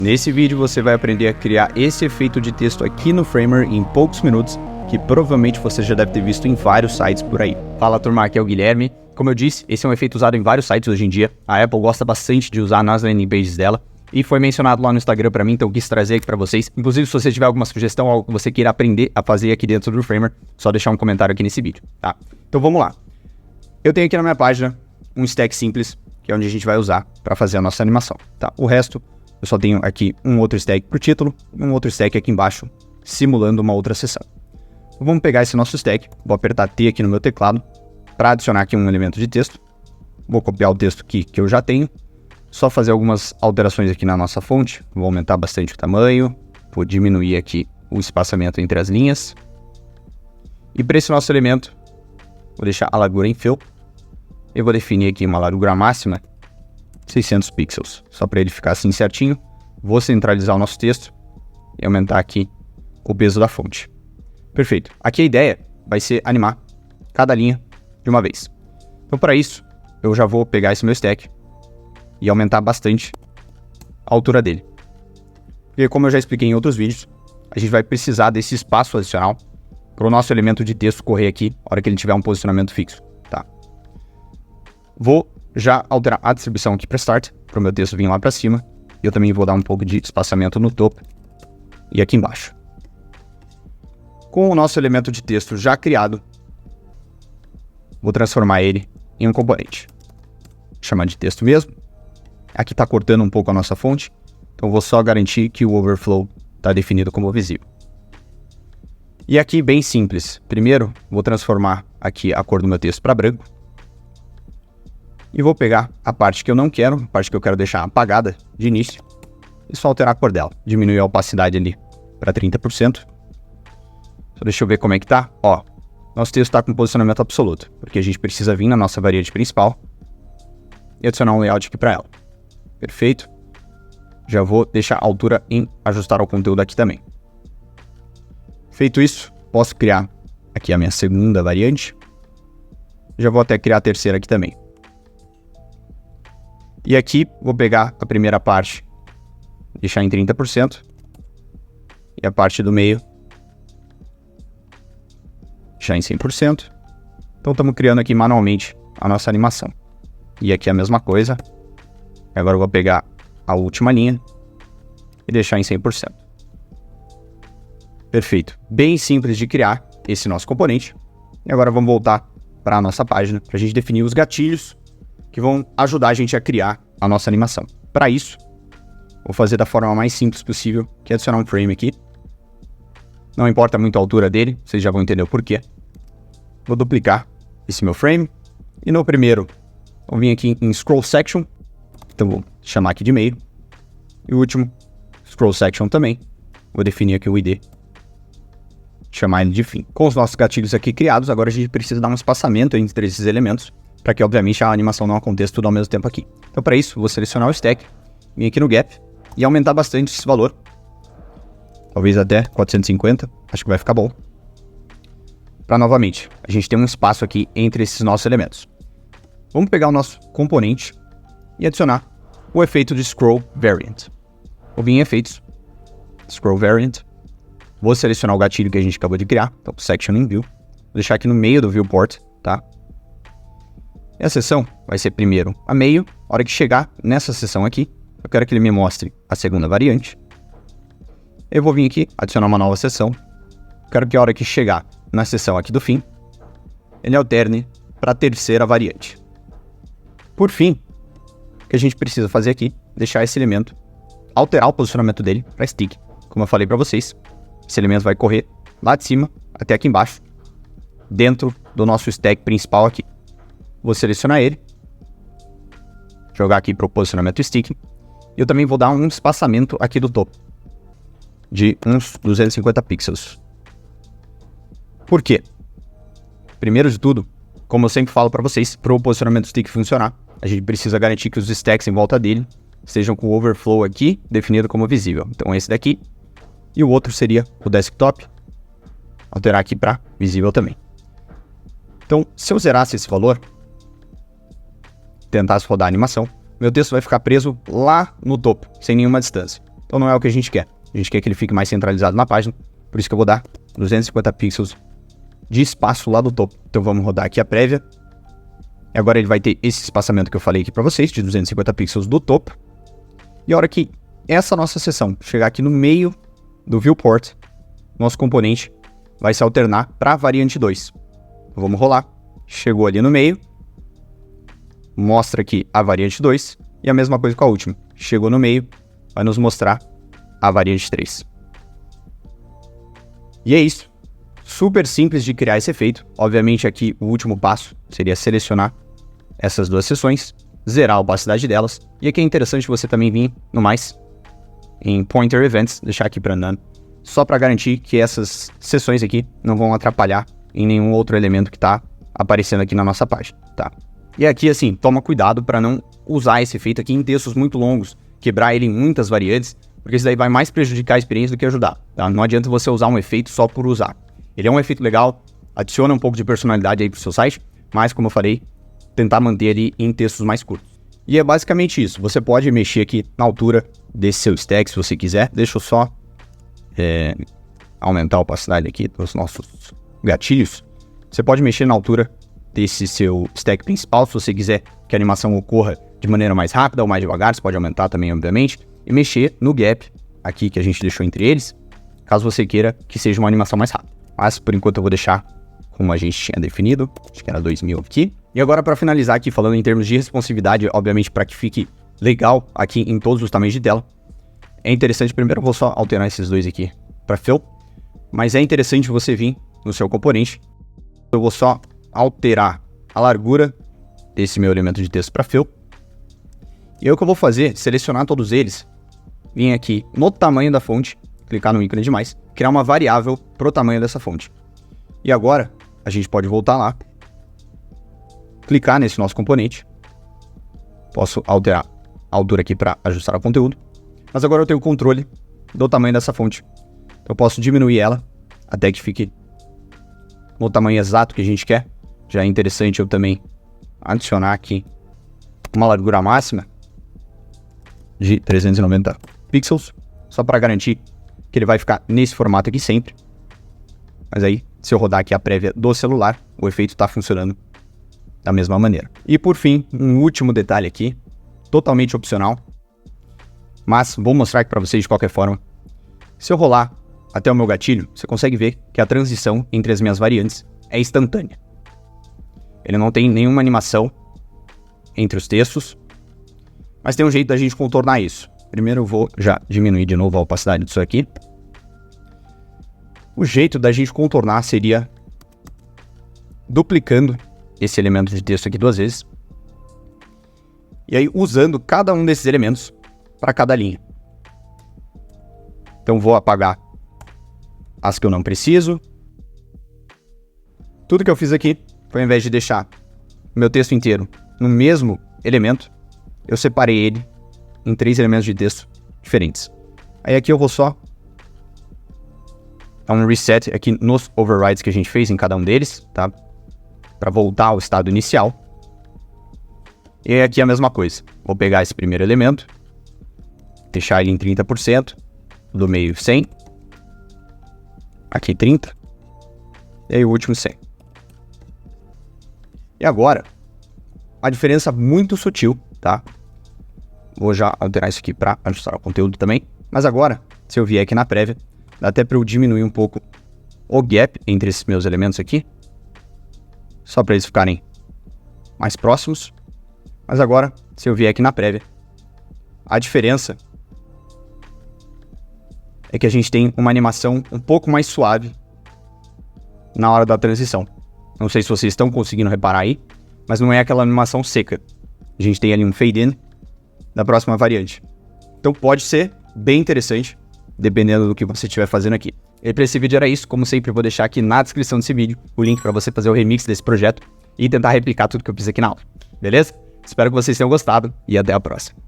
Nesse vídeo você vai aprender a criar esse efeito de texto aqui no Framer em poucos minutos, que provavelmente você já deve ter visto em vários sites por aí. Fala turma, aqui é o Guilherme. Como eu disse, esse é um efeito usado em vários sites hoje em dia. A Apple gosta bastante de usar nas landing pages dela. E foi mencionado lá no Instagram pra mim, então eu quis trazer aqui pra vocês. Inclusive, se você tiver alguma sugestão, algo que você queira aprender a fazer aqui dentro do Framer, só deixar um comentário aqui nesse vídeo, tá? Então vamos lá. Eu tenho aqui na minha página um stack simples, que é onde a gente vai usar pra fazer a nossa animação, tá? O resto, eu só tenho aqui um outro stack pro título e um outro stack aqui embaixo, simulando uma outra seção. Então, vamos pegar esse nosso stack, vou apertar T aqui no meu teclado, para adicionar aqui um elemento de texto. Vou copiar o texto aqui que eu já tenho, só fazer algumas alterações aqui na nossa fonte. Vou aumentar bastante o tamanho, vou diminuir aqui o espaçamento entre as linhas. E para esse nosso elemento, vou deixar a largura em fill. Eu vou definir aqui uma largura máxima, 600 pixels, só para ele ficar assim certinho. Vou centralizar o nosso texto e aumentar aqui o peso da fonte. Perfeito. Aqui a ideia vai ser animar cada linha de uma vez. Então para isso, eu já vou pegar esse meu stack e aumentar bastante a altura dele. Porque como eu já expliquei em outros vídeos, a gente vai precisar desse espaço adicional para o nosso elemento de texto correr aqui, na hora que ele tiver um posicionamento fixo, tá? Vou já alterar a distribuição aqui para Start, para o meu texto vir lá para cima. E eu também vou dar um pouco de espaçamento no topo e aqui embaixo. Com o nosso elemento de texto já criado, vou transformar ele em um componente. Vou chamar de texto mesmo. Aqui está cortando um pouco a nossa fonte, então vou só garantir que o overflow está definido como visível. E aqui bem simples. Primeiro, vou transformar aqui a cor do meu texto para branco. E vou pegar a parte que eu não quero, a parte que eu quero deixar apagada de início, e só alterar a cor dela. Diminuir a opacidade ali para 30%. Só deixa eu ver como é que tá. Ó, nosso texto está com posicionamento absoluto, porque a gente precisa vir na nossa variante principal e adicionar um layout aqui para ela. Perfeito. Já vou deixar a altura em ajustar ao conteúdo aqui também. Feito isso, posso criar aqui a minha segunda variante. Já vou até criar a terceira aqui também. E aqui vou pegar a primeira parte, deixar em 30%. E a parte do meio, deixar em 100%. Então estamos criando aqui manualmente a nossa animação. E aqui a mesma coisa. Agora eu vou pegar a última linha e deixar em 100%. Perfeito. Bem simples de criar esse nosso componente. E agora vamos voltar para a nossa página, para a gente definir os gatilhos que vão ajudar a gente a criar a nossa animação. Para isso, vou fazer da forma mais simples possível, que é adicionar um frame aqui. Não importa muito a altura dele, vocês já vão entender o porquê. Vou duplicar esse meu frame. E no primeiro, vou vir aqui em Scroll Section. Então vou chamar aqui de meio. E o último, Scroll Section também. Vou definir aqui o ID. Chamar ele de fim. Com os nossos gatilhos aqui criados, agora a gente precisa dar um espaçamento entre esses elementos, para que obviamente a animação não aconteça tudo ao mesmo tempo aqui. Então para isso, vou selecionar o stack, vir aqui no Gap e aumentar bastante esse valor. Talvez até 450, acho que vai ficar bom. Para novamente, a gente tem um espaço aqui entre esses nossos elementos. Vamos pegar o nosso componente e adicionar o efeito de Scroll Variant. Vou vir em Efeitos, Scroll Variant. Vou selecionar o gatilho que a gente acabou de criar, então Section in View. Vou deixar aqui no meio do Viewport, tá? E a seção vai ser primeiro a meio. A hora que chegar nessa seção aqui, eu quero que ele me mostre a segunda variante. Eu vou vir aqui, adicionar uma nova seção. Quero que a hora que chegar na seção aqui do fim, ele alterne para a terceira variante. Por fim, o que a gente precisa fazer aqui, deixar esse elemento, alterar o posicionamento dele para stick. Como eu falei para vocês, esse elemento vai correr lá de cima até aqui embaixo, dentro do nosso stack principal aqui. Vou selecionar ele, jogar aqui para o posicionamento stick. E eu também vou dar um espaçamento aqui do topo, de uns 250 pixels. Por quê? Primeiro de tudo, como eu sempre falo para vocês, para o posicionamento stick funcionar, a gente precisa garantir que os stacks em volta dele estejam com o overflow aqui definido como visível. Então esse daqui, e o outro seria o desktop, alterar aqui para visível também. Então, se eu zerasse esse valor, tentasse rodar a animação, meu texto vai ficar preso lá no topo, sem nenhuma distância. Então não é o que a gente quer. A gente quer que ele fique mais centralizado na página. Por isso que eu vou dar 250 pixels de espaço lá do topo. Então vamos rodar aqui a prévia. E agora ele vai ter esse espaçamento que eu falei aqui para vocês, de 250 pixels do topo. E a hora que essa nossa seção chegar aqui no meio do viewport, nosso componente vai se alternar para a variante 2. Vamos rolar. Chegou ali no meio. Mostra aqui a variante 2. E a mesma coisa com a última. Chegou no meio. Vai nos mostrar a variante 3. E é isso. Super simples de criar esse efeito. Obviamente aqui o último passo seria selecionar essas duas seções, zerar a opacidade delas. E aqui é interessante você também vir no mais, em Pointer Events, deixar aqui para None, só para garantir que essas seções aqui não vão atrapalhar em nenhum outro elemento que está aparecendo aqui na nossa página, tá? E aqui, assim, toma cuidado para não usar esse efeito aqui em textos muito longos, quebrar ele em muitas variantes, porque isso daí vai mais prejudicar a experiência do que ajudar, tá? Não adianta você usar um efeito só por usar. Ele é um efeito legal, adiciona um pouco de personalidade aí pro seu site, mas, como eu falei, tentar manter ele em textos mais curtos. E é basicamente isso. Você pode mexer aqui na altura desse seu stack, se você quiser. Deixa eu só aumentar a opacidade aqui dos nossos gatilhos. Você pode mexer na altura desse seu stack principal, se você quiser que a animação ocorra de maneira mais rápida ou mais devagar. Você pode aumentar também, obviamente. E mexer no gap aqui que a gente deixou entre eles, caso você queira que seja uma animação mais rápida. Mas, por enquanto, eu vou deixar como a gente tinha definido. Acho que era 2000 aqui. E agora, para finalizar aqui, falando em termos de responsividade, obviamente, para que fique legal aqui em todos os tamanhos de tela, é interessante, primeiro eu vou só alterar esses dois aqui para fill, mas é interessante você vir no seu componente. Eu vou só alterar a largura desse meu elemento de texto para fill. E aí o que eu vou fazer, selecionar todos eles, vir aqui no tamanho da fonte, clicar no ícone de mais, criar uma variável para o tamanho dessa fonte. E agora, a gente pode voltar lá, clicar nesse nosso componente, posso alterar a altura aqui para ajustar o conteúdo, mas agora eu tenho o controle do tamanho dessa fonte. Então eu posso diminuir ela até que fique no tamanho exato que a gente quer. Já é interessante eu também adicionar aqui uma largura máxima de 390 pixels, só para garantir que ele vai ficar nesse formato aqui sempre. Mas aí, se eu rodar aqui a prévia do celular, o efeito está funcionando da mesma maneira. E por fim, um último detalhe aqui, totalmente opcional, mas vou mostrar aqui para vocês de qualquer forma. Se eu rolar até o meu gatilho, você consegue ver que a transição entre as minhas variantes é instantânea. Ele não tem nenhuma animação entre os textos, mas tem um jeito da gente contornar isso. Primeiro eu vou já diminuir de novo a opacidade disso aqui. O jeito da gente contornar seria duplicando esse elemento de texto aqui duas vezes. E aí usando cada um desses elementos para cada linha. Então vou apagar as que eu não preciso. Tudo que eu fiz aqui foi, ao invés de deixar o meu texto inteiro no mesmo elemento, eu separei ele em 3 elementos de texto diferentes. Aí aqui eu vou só dar um reset aqui nos overrides que a gente fez em cada um deles, tá? Para voltar ao estado inicial. E aqui a mesma coisa. Vou pegar esse primeiro elemento, deixar ele em 30%, do meio 100, aqui 30, e aí o último 100. E agora, a diferença muito sutil, tá? Vou já alterar isso aqui para ajustar o conteúdo também. Mas agora, se eu vier aqui na prévia, dá até para eu diminuir um pouco o gap entre esses meus elementos aqui, só para eles ficarem mais próximos. Mas agora, se eu vier aqui na prévia, a diferença é que a gente tem uma animação um pouco mais suave na hora da transição. Não sei se vocês estão conseguindo reparar aí, mas não é aquela animação seca. A gente tem ali um fade in da próxima variante. Então pode ser bem interessante, dependendo do que você estiver fazendo aqui. E para esse vídeo era isso. Como sempre, eu vou deixar aqui na descrição desse vídeo o link para você fazer o remix desse projeto e tentar replicar tudo que eu fiz aqui na aula. Beleza? Espero que vocês tenham gostado e até a próxima.